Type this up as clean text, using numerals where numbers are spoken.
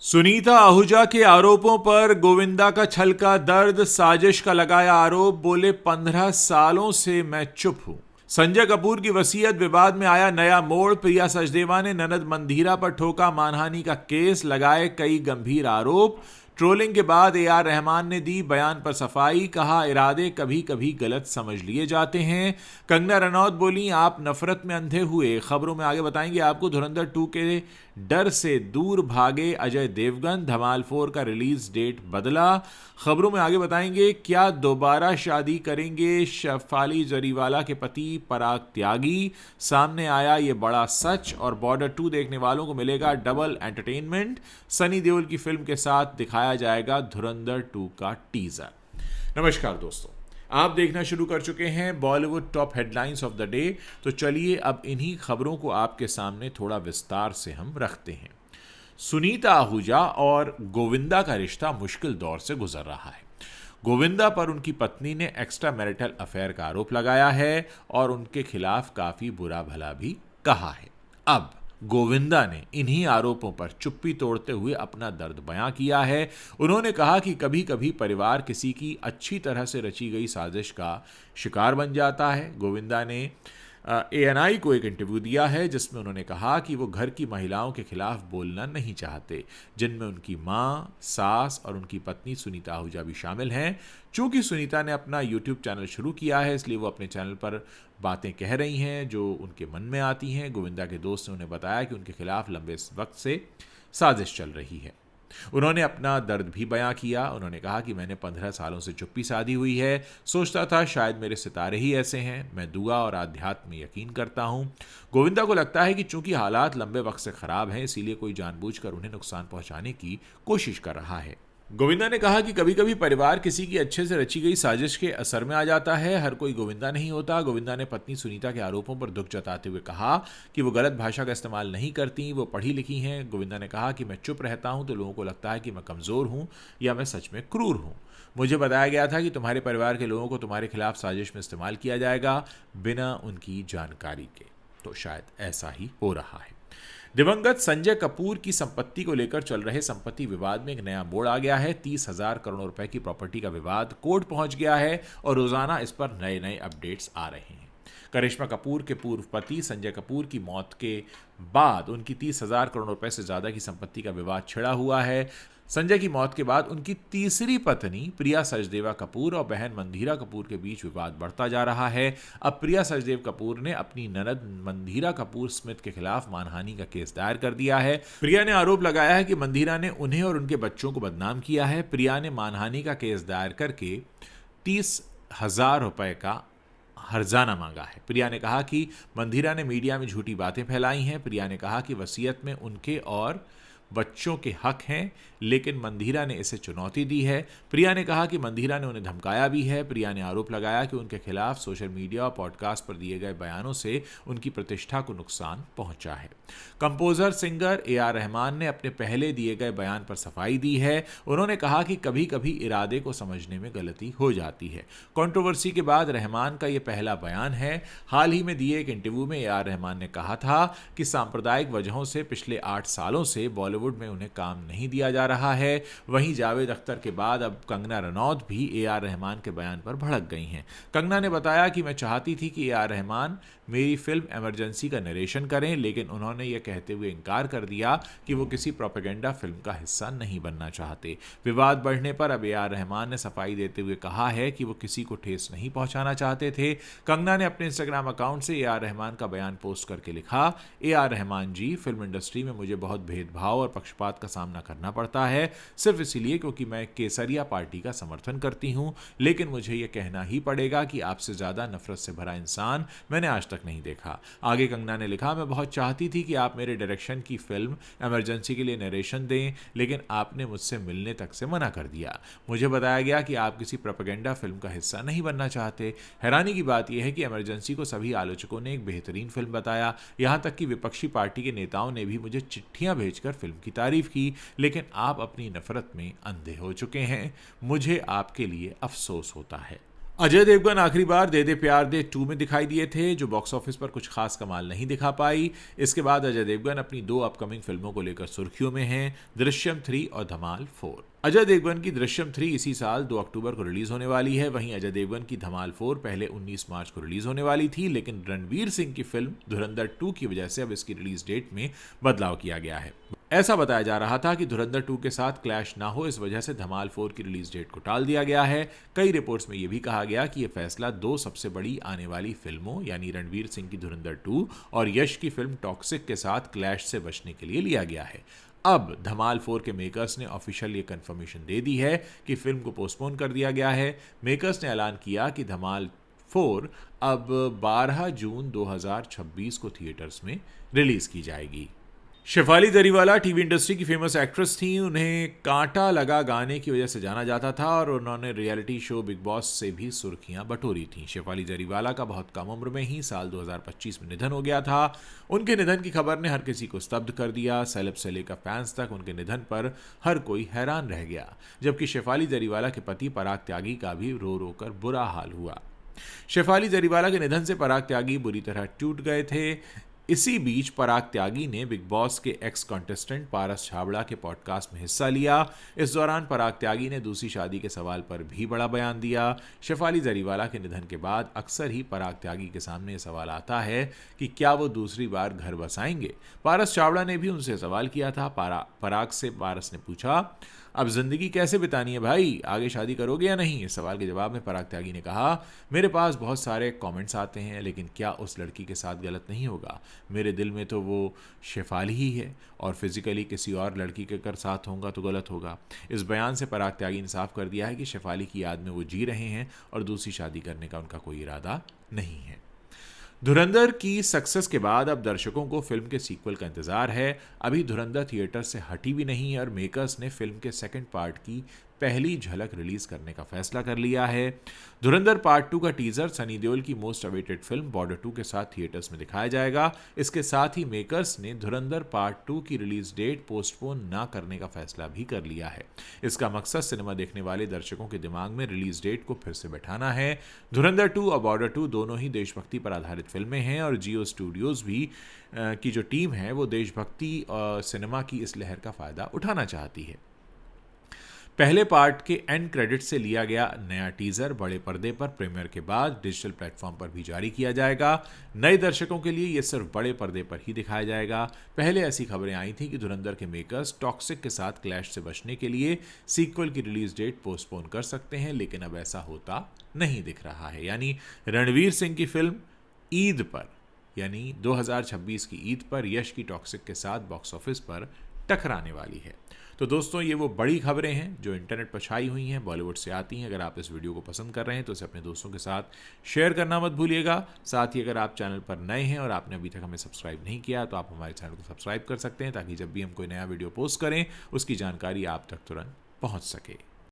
सुनीता आहूजा के आरोपों पर गोविंदा का छलका दर्द, साजिश का लगाया आरोप, बोले 15 सालों से मैं चुप हूं। संजय कपूर की वसीयत विवाद में आया नया मोड़, प्रिया सचदेवा ने ननद मंधीरा पर ठोका मानहानि का केस, लगाए कई गंभीर आरोप। ट्रोलिंग के बाद ए आर रहमान ने दी बयान पर सफाई, कहा इरादे कभी कभी गलत समझ लिए जाते हैं। कंगना रनौत बोली आप नफरत में अंधे हुए। खबरों में आगे बताएंगे आपको धुरंधर 2 के डर से दूर भागे अजय देवगन, धमाल 4 का रिलीज डेट बदला। खबरों में आगे बताएंगे क्या दोबारा शादी करेंगे शफाली जरीवाला के पति पराग त्यागी, सामने आया ये बड़ा सच। और बॉर्डर 2 देखने वालों को मिलेगा डबल एंटरटेनमेंट, सनी देओल की फिल्म के साथ दिखाया जाएगा धुरंधर 2 का टीजर। नमस्कार दोस्तों, आप देखना शुरू कर चुके हैं Bollywood top headlines of the day. तो चलिए अब इन्हीं खबरों को आपके सामने थोड़ा विस्तार से हम रखते हैं। सुनीता आहूजा और गोविंदा का रिश्ता मुश्किल दौर से गुजर रहा है। गोविंदा पर उनकी पत्नी ने एक्स्ट्रा मैरिटल अफेयर का आरोप लगाया है और उनके खिलाफ काफी बुरा भला भी कहा है। अब गोविंदा ने इन्हीं आरोपों पर चुप्पी तोड़ते हुए अपना दर्द बयां किया है। उन्होंने कहा कि कभी कभी परिवार किसी की अच्छी तरह से रची गई साजिश का शिकार बन जाता है। गोविंदा ने ANI को एक इंटरव्यू दिया है जिसमें उन्होंने कहा कि वो घर की महिलाओं के खिलाफ बोलना नहीं चाहते, जिनमें उनकी मां, सास और उनकी पत्नी सुनीता आहूजा भी शामिल हैं। चूंकि सुनीता ने अपना YouTube चैनल शुरू किया है, इसलिए वो अपने चैनल पर बातें कह रही हैं जो उनके मन में आती हैं। गोविंदा के दोस्त ने उन्हें बताया कि उनके खिलाफ लंबे वक्त से साजिश चल रही है। उन्होंने अपना दर्द भी बयां किया। उन्होंने कहा कि मैंने 15 सालों से चुप्पी साधी हुई है। सोचता था शायद मेरे सितारे ही ऐसे हैं। मैं दुआ और आध्यात्म में यकीन करता हूं। गोविंदा को लगता है कि चूंकि हालात लंबे वक्त से खराब हैं, इसीलिए कोई जानबूझकर उन्हें नुकसान पहुंचाने की कोशिश कर रहा है। गोविंदा ने कहा कि कभी कभी परिवार किसी की अच्छे से रची गई साजिश के असर में आ जाता है। हर कोई गोविंदा नहीं होता। गोविंदा ने पत्नी सुनीता के आरोपों पर दुख जताते हुए कहा कि वो गलत भाषा का इस्तेमाल नहीं करती, वो पढ़ी लिखी हैं। गोविंदा ने कहा कि मैं चुप रहता हूं तो लोगों को लगता है कि मैं कमज़ोर हूं या मैं सच में क्रूर हूं। मुझे बताया गया था कि तुम्हारे परिवार के लोगों को तुम्हारे खिलाफ साजिश में इस्तेमाल किया जाएगा बिना उनकी जानकारी के। तो शायद ऐसा ही हो रहा है। दिवंगत संजय कपूर की संपत्ति को लेकर चल रहे संपत्ति विवाद में एक नया मोड़ आ गया है। 30,000 करोड़ रुपए की प्रॉपर्टी का विवाद कोर्ट पहुंच गया है और रोजाना इस पर नए नए अपडेट्स आ रहे हैं। करिश्मा कपूर के पूर्व पति संजय कपूर की मौत के बाद उनकी 30,000 करोड़ रुपए से ज्यादा की संपत्ति का विवाद छिड़ा हुआ है। संजय की मौत के बाद उनकी तीसरी पत्नी प्रिया सचदेवा कपूर और बहन मंधीरा कपूर के बीच विवाद बढ़ता जा रहा है। अब प्रिया सचदेव कपूर ने अपनी ननद मंधीरा कपूर स्मिथ के खिलाफ मानहानि का केस दायर कर दिया है। प्रिया ने आरोप लगाया है कि मंधीरा ने उन्हें और उनके बच्चों को बदनाम किया है। प्रिया ने मानहानि का केस दायर करके 30,000 रुपए का हर्जाना मांगा है। प्रिया ने कहा कि मंधीरा ने मीडिया में झूठी बातें फैलाई हैं। प्रिया ने कहा कि वसीयत में उनके और बच्चों के हक हैं, लेकिन मंधीरा ने इसे चुनौती दी है। प्रिया ने कहा कि मंधीरा ने उन्हें धमकाया भी है। प्रिया ने आरोप लगाया कि उनके खिलाफ सोशल मीडिया और पॉडकास्ट पर दिए गए बयानों से उनकी प्रतिष्ठा को नुकसान पहुंचा है। कंपोजर सिंगर AR रहमान ने अपने पहले दिए गए बयान पर सफाई दी है। उन्होंने कहा कि कभी कभी इरादे को समझने में गलती हो जाती है। कंट्रोवर्सी के बाद रहमान का यह पहला बयान है। हाल ही में दिए एक इंटरव्यू में AR रहमान ने कहा था कि सांप्रदायिक वजहों से पिछले 8 सालों से बॉलीवुड में उन्हें काम नहीं दिया जा रहा है। वहीं जावेद अख्तर के बाद अब कंगना रनौत भी AR रहमान के बयान पर भड़क गई हैं। कंगना ने बताया कि मैं चाहती थी कि AR रहमान मेरी फिल्म इमरजेंसी का नरेशन करें, लेकिन उन्होंने यह कहते हुए इनकार कर दिया कि वो किसी प्रोपेगेंडा फिल्म का हिस्सा नहीं बनना चाहते। विवाद बढ़ने पर अब AR रहमान ने सफाई देते हुए कहा है कि वो किसी को ठेस नहीं पहुंचाना चाहते थे। कंगना ने अपने इंस्टाग्राम अकाउंट से AR रहमान का बयान पोस्ट करके लिखा, AR रहमान जी, फिल्म इंडस्ट्री में मुझे बहुत भेदभाव और पक्षपात का सामना करना पड़ता है, सिर्फ इसलिए क्योंकि मैं केसरिया पार्टी का समर्थन करती हूं। लेकिन मुझे यह कहना ही पड़ेगा कि आपसे ज्यादा नफरत से भरा इंसान मैंने आज तक नहीं देखा। आगे कंगना ने लिखा, मैं बहुत चाहती थी कि आप मेरे डायरेक्शन की फिल्म इमरजेंसी के लिए नरेशन दें, लेकिन आपने मुझसे मिलने तक से मना कर दिया। मुझे बताया गया कि आप किसी प्रोपेगेंडा फिल्म का हिस्सा नहीं बनना चाहते। हैरानी की बात यह है कि इमरजेंसी को सभी आलोचकों ने एक बेहतरीन फिल्म बताया। यहां तक कि विपक्षी पार्टी के नेताओं ने भी मुझे चिट्ठियां भेजकर फिल्म की तारीफ की, लेकिन आप अपनी नफरत में अंधे हो चुके हैं। मुझे आपके लिए अफसोस होता है। अजय देवगन आखिरी बार दे दे प्यार दे 2 में दिखाई दिए थे, जो बॉक्स ऑफिस पर कुछ खास कमाल नहीं दिखा पाई। इसके बाद अजय देवगन अपनी 2 अपकमिंग फिल्मों को लेकर सुर्खियों में हैं, दृश्यम 3 और धमाल 4। अजय देवगन की दृश्यम 3 इसी साल 2 अक्टूबर को रिलीज होने वाली है। वहीं अजय देवगन की धमाल 4 पहले 19 मार्च को रिलीज होने वाली थी, लेकिन रणवीर सिंह की फिल्म धुरंधर 2 की वजह से अब इसकी रिलीज डेट में बदलाव किया गया है। ऐसा बताया जा रहा था कि धुरंधर 2 के साथ क्लैश ना हो, इस वजह से धमाल 4 की रिलीज डेट को टाल दिया गया है। कई रिपोर्ट्स में यह भी कहा गया कि यह फैसला 2 सबसे बड़ी आने वाली फिल्मों यानी रणवीर सिंह की धुरंधर 2 और यश की फिल्म टॉक्सिक के साथ क्लैश से बचने के लिए लिया गया है। अब धमाल 4 के मेकर्स ने ऑफिशियल ये कंफर्मेशन दे दी है कि फिल्म को पोस्टपोन कर दिया गया है। मेकर्स ने ऐलान किया कि धमाल 4 अब 12 जून 2026 को थिएटर्स में रिलीज की जाएगी। शेफाली जरीवाला टीवी इंडस्ट्री की फेमस एक्ट्रेस थी। उन्हें कांटा लगा गाने की वजह से जाना जाता था और उन्होंने रियलिटी शो बिग बॉस से भी सुर्खियां बटोरी थीं। शेफाली जरीवाला का बहुत कम उम्र में ही साल 2025 में निधन हो गया था। उनके निधन की खबर ने हर किसी को स्तब्ध कर दिया। सेलेब से लेकर फैंस तक उनके निधन पर हर कोई हैरान रह गया, जबकि शेफाली जरीवाला के पति पराग त्यागी का भी रो रो कर बुरा हाल हुआ। शेफाली जरीवाला के निधन से पराग त्यागी बुरी तरह टूट गए थे। इसी बीच पराग त्यागी ने बिग बॉस के एक्स कंटेस्टेंट पारस छाबड़ा के पॉडकास्ट में हिस्सा लिया। इस दौरान पराग त्यागी ने दूसरी शादी के सवाल पर भी बड़ा बयान दिया। शेफाली जरीवाला के निधन के बाद अक्सर ही पराग त्यागी के सामने ये सवाल आता है कि क्या वो दूसरी बार घर बसाएंगे। पारस छाबड़ा ने भी उनसे सवाल किया था। पराग से पारस ने पूछा, अब जिंदगी कैसे बितानी है भाई, आगे शादी करोगे या नहीं। इस सवाल के जवाब में पराग त्यागी ने कहा, मेरे पास बहुत सारे कमेंट्स आते हैं, लेकिन क्या उस लड़की के साथ गलत नहीं होगा। मेरे दिल में तो वो शेफाली ही है और फिजिकली किसी और लड़की के अगर साथ होगा तो गलत होगा। इस बयान से पराग त्यागी ने साफ कर दिया है कि शेफाली की याद में वो जी रहे हैं और दूसरी शादी करने का उनका कोई इरादा नहीं है। धुरंधर की सक्सेस के बाद अब दर्शकों को फिल्म के सीक्वल का इंतजार है। अभी धुरंधर थिएटर से हटी भी नहीं है और मेकर्स ने फिल्म के सेकंड पार्ट की पहली झलक रिलीज करने का फैसला कर लिया है। धुरंधर पार्ट 2 का टीजर सनी देओल की मोस्ट अवेटेड फिल्म बॉर्डर 2 के साथ थिएटर्स में दिखाया जाएगा। इसके साथ ही मेकर्स ने धुरंधर पार्ट 2 की रिलीज डेट पोस्टपोन ना करने का फैसला भी कर लिया है। इसका मकसद सिनेमा देखने वाले दर्शकों के दिमाग में रिलीज डेट को फिर से बैठाना है। धुरंधर 2 और बॉर्डर 2 दोनों ही देशभक्ति पर आधारित फिल्में हैं और जियो स्टूडियोज भी की जो टीम है वो देशभक्ति सिनेमा की इस लहर का फायदा उठाना चाहती है। पहले पार्ट के एंड क्रेडिट से लिया गया नया टीजर बड़े पर्दे पर प्रीमियर के बाद डिजिटल प्लेटफॉर्म पर भी जारी किया जाएगा। नए दर्शकों के लिए यह सिर्फ बड़े पर्दे पर ही दिखाया जाएगा। पहले ऐसी खबरें आई थी कि धुरंधर के मेकर्स टॉक्सिक के साथ क्लैश से बचने के लिए सीक्वल की रिलीज डेट पोस्टपोन कर सकते हैं, लेकिन अब ऐसा होता नहीं दिख रहा है। यानी रणवीर सिंह की फिल्म ईद पर यानी 2026 की ईद पर यश की टॉक्सिक के साथ बॉक्स ऑफिस पर टकराने वाली है। तो दोस्तों, ये वो बड़ी खबरें हैं जो इंटरनेट पर छाई हुई हैं, बॉलीवुड से आती हैं। अगर आप इस वीडियो को पसंद कर रहे हैं तो इसे अपने दोस्तों के साथ शेयर करना मत भूलिएगा। साथ ही अगर आप चैनल पर नए हैं और आपने अभी तक हमें सब्सक्राइब नहीं किया तो आप हमारे चैनल को सब्सक्राइब कर सकते हैं, ताकि जब भी हम कोई नया वीडियो पोस्ट करें उसकी जानकारी आप तक तुरंत पहुंच सके।